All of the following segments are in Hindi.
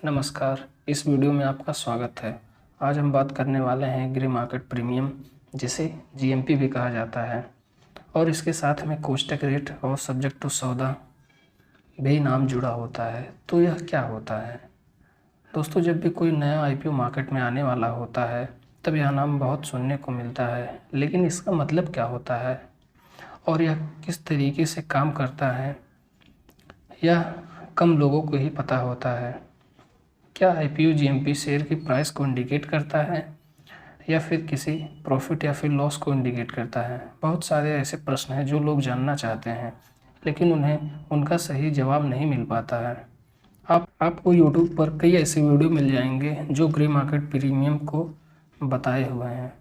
नमस्कार। इस वीडियो में आपका स्वागत है। आज हम बात करने वाले हैं ग्रे मार्केट प्रीमियम, जिसे जीएमपी भी कहा जाता है, और इसके साथ में कोष्टक रेट और सब्जेक्ट टू सौदा भी नाम जुड़ा होता है। तो यह क्या होता है दोस्तों? जब भी कोई नया आईपीओ मार्केट में आने वाला होता है तब यह नाम बहुत सुनने को मिलता है, लेकिन इसका मतलब क्या होता है और यह किस तरीके से काम करता है, यह कम लोगों को ही पता होता है। क्या आईपीओ जीएमपी शेयर की प्राइस को इंडिकेट करता है या फिर किसी प्रॉफिट या फिर लॉस को इंडिकेट करता है? बहुत सारे ऐसे प्रश्न हैं जो लोग जानना चाहते हैं, लेकिन उन्हें उनका सही जवाब नहीं मिल पाता है। आपको यूट्यूब पर कई ऐसे वीडियो मिल जाएंगे जो ग्रे मार्केट प्रीमियम को बताए हुए हैं,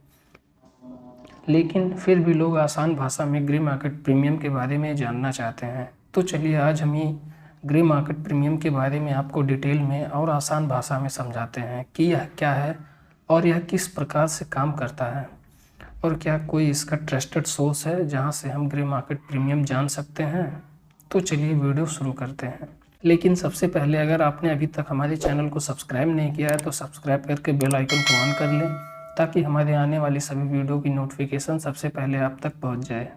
लेकिन फिर भी लोग आसान भाषा में ग्रे मार्केट प्रीमियम के बारे में जानना चाहते हैं। तो चलिए आज हम ये ग्रे मार्केट प्रीमियम के बारे में आपको डिटेल में और आसान भाषा में समझाते हैं कि यह क्या है और यह किस प्रकार से काम करता है, और क्या कोई इसका ट्रस्टेड सोर्स है जहां से हम ग्रे मार्केट प्रीमियम जान सकते हैं। तो चलिए वीडियो शुरू करते हैं। लेकिन सबसे पहले अगर आपने अभी तक हमारे चैनल को सब्सक्राइब नहीं किया है तो सब्सक्राइब करके बेल आइकन को ऑन कर लें, ताकि हमारे आने वाली सभी वीडियो की नोटिफिकेशन सबसे पहले आप तक पहुंच जाए।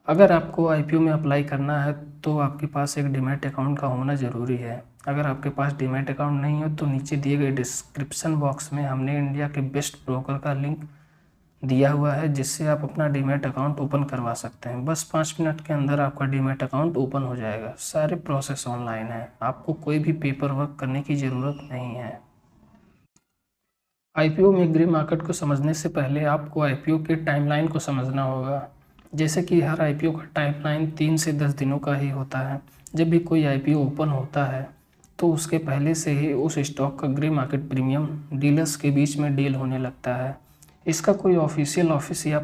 अगर आपको आईपीओ में अप्लाई करना है तो आपके पास एक डीमैट अकाउंट का होना ज़रूरी है। अगर आपके पास डीमैट अकाउंट नहीं हो तो नीचे दिए गए डिस्क्रिप्शन बॉक्स में हमने इंडिया के बेस्ट ब्रोकर का लिंक दिया हुआ है, जिससे आप अपना डीमैट अकाउंट ओपन करवा सकते हैं। बस 5 मिनट के अंदर आपका डीमैट अकाउंट ओपन हो जाएगा। सारे प्रोसेस ऑनलाइन है, आपको कोई भी पेपर वर्क करने की ज़रूरत नहीं है। आईपीओ में ग्रे मार्केट को समझने से पहले आपको आईपीओ के टाइमलाइन को समझना होगा। जैसे कि हर आईपीओ का टाइमलाइन 3 से 10 दिनों का ही होता है। जब भी कोई आईपीओ ओपन होता है तो उसके पहले से ही उस स्टॉक का ग्रे मार्केट प्रीमियम डीलर्स के बीच में डील होने लगता है। इसका कोई ऑफिशियल ऑफिस या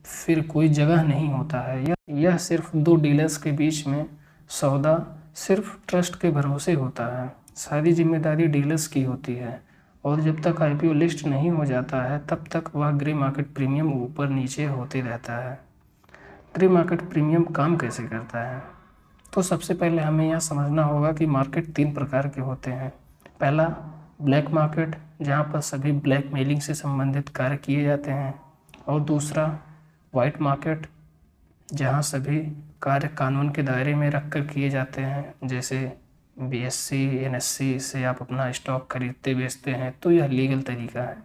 फिर कोई जगह नहीं होता है। यह सिर्फ 2 डीलर्स के बीच में सौदा सिर्फ ट्रस्ट के भरोसे होता है। सारी जिम्मेदारी डीलर्स की होती है, और जब तक आईपीओ लिस्ट नहीं हो जाता है तब तक वह ग्रे मार्केट प्रीमियम ऊपर नीचे होते रहता है। ग्रे मार्केट प्रीमियम काम कैसे करता है? तो सबसे पहले हमें यह समझना होगा कि मार्केट 3 प्रकार के होते हैं। पहला ब्लैक मार्केट, जहां पर सभी ब्लैक मेलिंग से संबंधित कार्य किए जाते हैं, और दूसरा वाइट मार्केट, जहां सभी कार्य कानून के दायरे में रखकर किए जाते हैं, जैसे बीएससी एनएससी से आप अपना स्टॉक खरीदते बेचते हैं, तो यह लीगल तरीका है।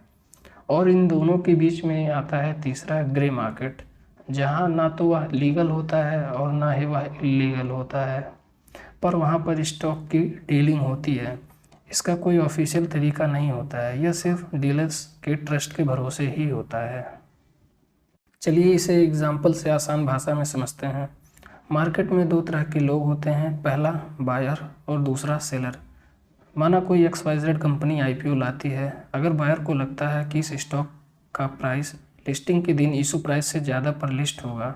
और इन दोनों के बीच में आता है तीसरा ग्रे मार्केट, जहां ना तो वह लीगल होता है और ना ही वह इलीगल होता है, पर वहां पर स्टॉक की डीलिंग होती है। इसका कोई ऑफिशियल तरीका नहीं होता है, यह सिर्फ डीलर्स के ट्रस्ट के भरोसे ही होता है। चलिए इसे एग्जाम्पल से आसान भाषा में समझते हैं। मार्केट में 2 तरह के लोग होते हैं, पहला बायर और दूसरा सेलर। माना कोई XYZ कंपनी आईपीओ लाती है। अगर बायर को लगता है कि इस स्टॉक का प्राइस लिस्टिंग के दिन इशू प्राइस से ज़्यादा पर लिस्ट होगा,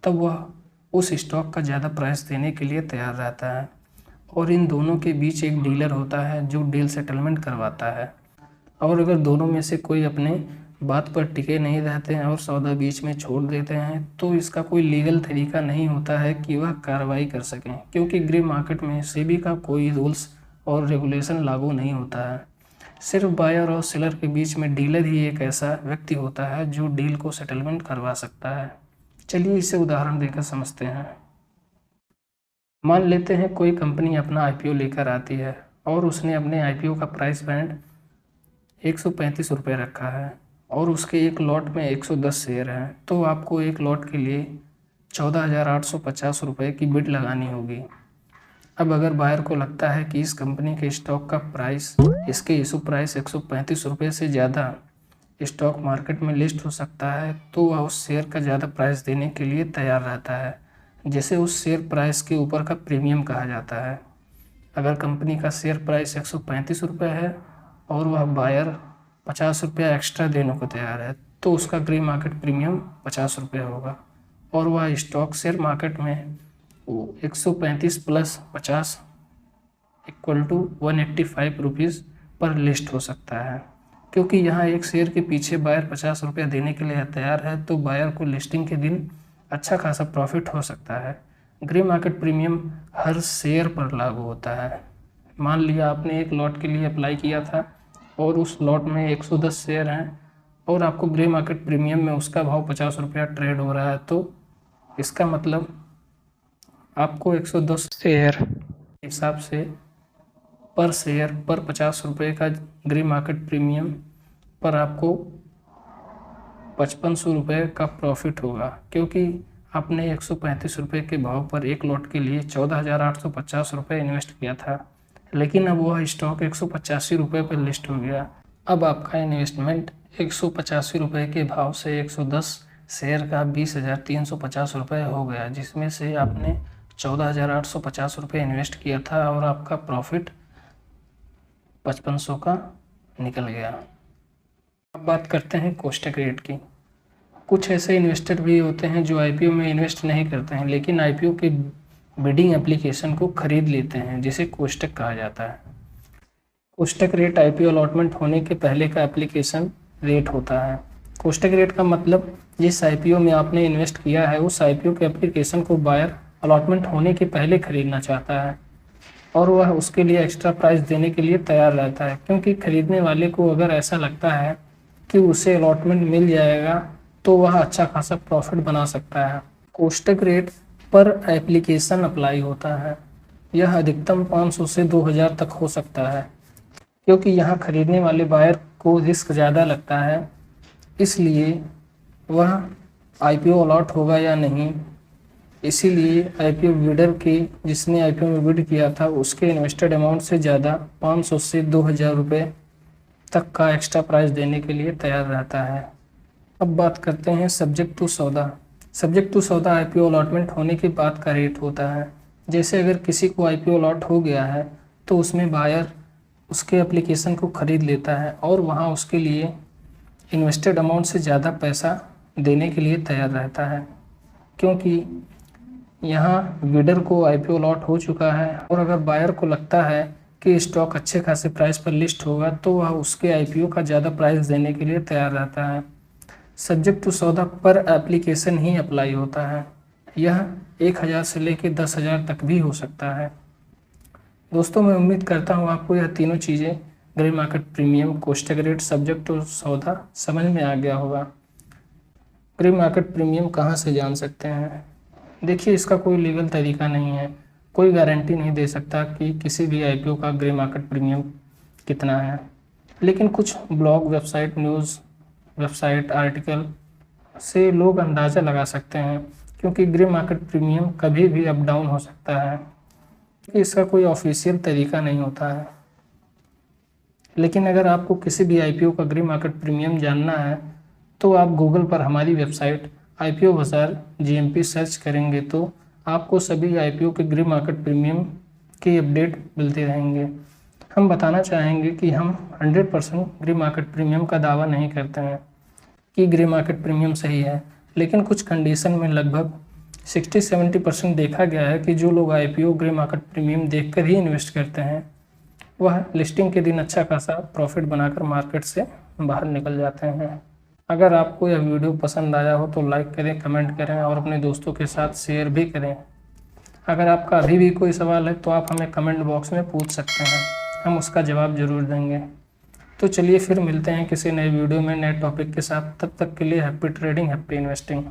तब वह उस स्टॉक का ज़्यादा प्राइस देने के लिए तैयार रहता है। और इन दोनों के बीच एक डीलर होता है जो डील सेटलमेंट करवाता है। और अगर दोनों में से कोई अपने बात पर टिके नहीं रहते हैं और सौदा बीच में छोड़ देते हैं, तो इसका कोई लीगल तरीका नहीं होता है कि वह कार्रवाई कर सकें, क्योंकि ग्रे मार्केट में सेबी का कोई रूल्स और रेगुलेशन लागू नहीं होता है। सिर्फ बायर और सेलर के बीच में डीलर ही एक ऐसा व्यक्ति होता है जो डील को सेटलमेंट करवा सकता है। चलिए इसे उदाहरण देकर समझते हैं। मान लेते हैं कोई कंपनी अपना आईपीओ लेकर आती है और उसने अपने आईपीओ का प्राइस बैंड 135 रुपये रखा है, और उसके एक लॉट में 110 शेयर हैं। तो आपको एक लॉट के लिए 14,850 रुपये की बिड लगानी होगी। अब अगर बायर को लगता है कि इस कंपनी के स्टॉक का प्राइस इसके इशू प्राइस 135 रुपये से ज़्यादा स्टॉक मार्केट में लिस्ट हो सकता है, तो वह उस शेयर का ज़्यादा प्राइस देने के लिए तैयार रहता है, जिसे उस शेयर प्राइस के ऊपर का प्रीमियम कहा जाता है। अगर कंपनी का शेयर प्राइस 135 रुपये है और वह बायर 50 रुपया एक्स्ट्रा देने को तैयार है, तो उसका ग्रे मार्केट प्रीमियम 50 रुपये होगा, और वह स्टॉक शेयर मार्केट में 135 प्लस 50 इक्वल टू 185 रुपीज़ पर लिस्ट हो सकता है। क्योंकि यहाँ एक शेयर के पीछे बायर 50 रुपया देने के लिए तैयार है, तो बायर को लिस्टिंग के दिन अच्छा खासा प्रॉफिट हो सकता है। ग्रे मार्केट प्रीमियम हर शेयर पर लागू होता है, मान लिया आपने एक लॉट के लिए अप्लाई किया था और उस लॉट में 110 शेयर हैं और आपको ग्रे मार्केट प्रीमियम में उसका भाव 50 रुपया ट्रेड हो रहा है, तो इसका मतलब आपको 110 शेयर के हिसाब से पर शेयर पर 50 रुपये का ग्रे मार्केट प्रीमियम पर आपको 5500 रुपये का प्रॉफिट होगा, क्योंकि आपने 135 रुपये के भाव पर एक लॉट के लिए 14,850 रुपये इन्वेस्ट किया था, लेकिन अब वह स्टॉक 185 रुपये पर लिस्ट हो गया। अब आपका इन्वेस्टमेंट 185 रुपये के भाव से 110 शेयर का 20,350 रुपये हो गया, जिसमें से आपने 14,850 रुपये इन्वेस्ट किया था और आपका प्रॉफिट 5500 का निकल गया। अब बात करते हैं कोष्टक रेट की। कुछ ऐसे इन्वेस्टर भी होते हैं जो आईपीओ में इन्वेस्ट नहीं करते हैं, लेकिन आईपीओ के बिडिंग एप्लीकेशन को खरीद लेते हैं, जिसे कोष्टक कहा जाता है। कोष्टक रेट आईपीओ अलॉटमेंट होने के पहले का एप्लीकेशन रेट होता है। कोष्टक रेट का मतलब जिस आईपीओ में आपने इन्वेस्ट किया है उस आईपीओ के एप्लीकेशन को बायर अलॉटमेंट होने के पहले खरीदना चाहता है और वह उसके लिए एक्स्ट्रा प्राइस देने के लिए तैयार रहता है, क्योंकि खरीदने वाले को अगर ऐसा लगता है कि उसे अलॉटमेंट मिल जाएगा तो वह अच्छा खासा प्रॉफिट बना सकता है। कोष्टक रेट पर एप्लीकेशन अप्लाई होता है। यह अधिकतम 500 से 2000 तक हो सकता है, क्योंकि यहाँ खरीदने वाले बायर को रिस्क ज़्यादा लगता है, इसलिए वह आईपीओ अलॉट होगा या नहीं, इसीलिए आईपीओ बिडर के जिसने आईपीओ में बिड किया था उसके इन्वेस्टेड अमाउंट से ज़्यादा 500 से 2000 रुपये तक का एक्स्ट्रा प्राइस देने के लिए तैयार रहता है। अब बात करते हैं सब्जेक्ट टू सौदा। सब्जेक्ट टू सौदा आईपीओ अलॉटमेंट होने के बाद का रेट होता है। जैसे अगर किसी को आईपीओ अलॉट हो गया है तो उसमें बायर उसके एप्लीकेशन को खरीद लेता है और वहाँ उसके लिए इन्वेस्टेड अमाउंट से ज़्यादा पैसा देने के लिए तैयार रहता है, क्योंकि यहाँ बिडर को आईपीओ अलॉट हो चुका है और अगर बायर को लगता है कि स्टॉक अच्छे खासे प्राइस पर लिस्ट होगा तो वह उसके आईपीओ का ज़्यादा प्राइस देने के लिए तैयार रहता है। सब्जेक्ट टू सौदा पर एप्लीकेशन ही अप्लाई होता है। यह 1000 से लेकर 10,000 तक भी हो सकता है। दोस्तों, मैं उम्मीद करता हूँ आपको यह तीनों चीज़ें ग्रे मार्केट प्रीमियम, कोष्टक रेट, सब्जेक्ट टू सौदा समझ में आ गया होगा। ग्रे मार्केट प्रीमियम कहाँ से जान सकते हैं? देखिए, इसका कोई लीगल तरीका नहीं है, कोई गारंटी नहीं दे सकता कि किसी भी आईपीओ का ग्रे मार्केट प्रीमियम कितना है, लेकिन कुछ blog, website, news website, article से लोग अंदाज़ा लगा सकते हैं, क्योंकि ग्रे मार्केट प्रीमियम कभी भी अप डाउन हो सकता है, क्योंकि इसका कोई ऑफिशियल तरीका नहीं होता है। लेकिन अगर आपको किसी भी आईपीओ का ग्रे मार्केट प्रीमियम जानना है तो आप गूगल पर हमारी वेबसाइट आईपीओ बाजार जीएमपी सर्च करेंगे तो आपको सभी आईपीओ के ग्रे मार्केट प्रीमियम के अपडेट मिलते रहेंगे। हम बताना चाहेंगे कि हम 100% ग्रे मार्केट प्रीमियम का दावा नहीं करते हैं कि ग्रे मार्केट प्रीमियम सही है, लेकिन कुछ कंडीशन में लगभग 60-70% देखा गया है कि जो लोग आईपीओ ग्रे मार्केट प्रीमियम देखकर ही इन्वेस्ट करते हैं वह लिस्टिंग के दिन अच्छा खासा प्रॉफिट बनाकर मार्केट से बाहर निकल जाते हैं। अगर आपको यह वीडियो पसंद आया हो तो लाइक करें, कमेंट करें और अपने दोस्तों के साथ शेयर भी करें। अगर आपका अभी भी कोई सवाल है तो आप हमें कमेंट बॉक्स में पूछ सकते हैं, हम उसका जवाब ज़रूर देंगे। तो चलिए फिर मिलते हैं किसी नए वीडियो में नए टॉपिक के साथ। तब तक के लिए हैप्पी ट्रेडिंग, हैप्पी इन्वेस्टिंग।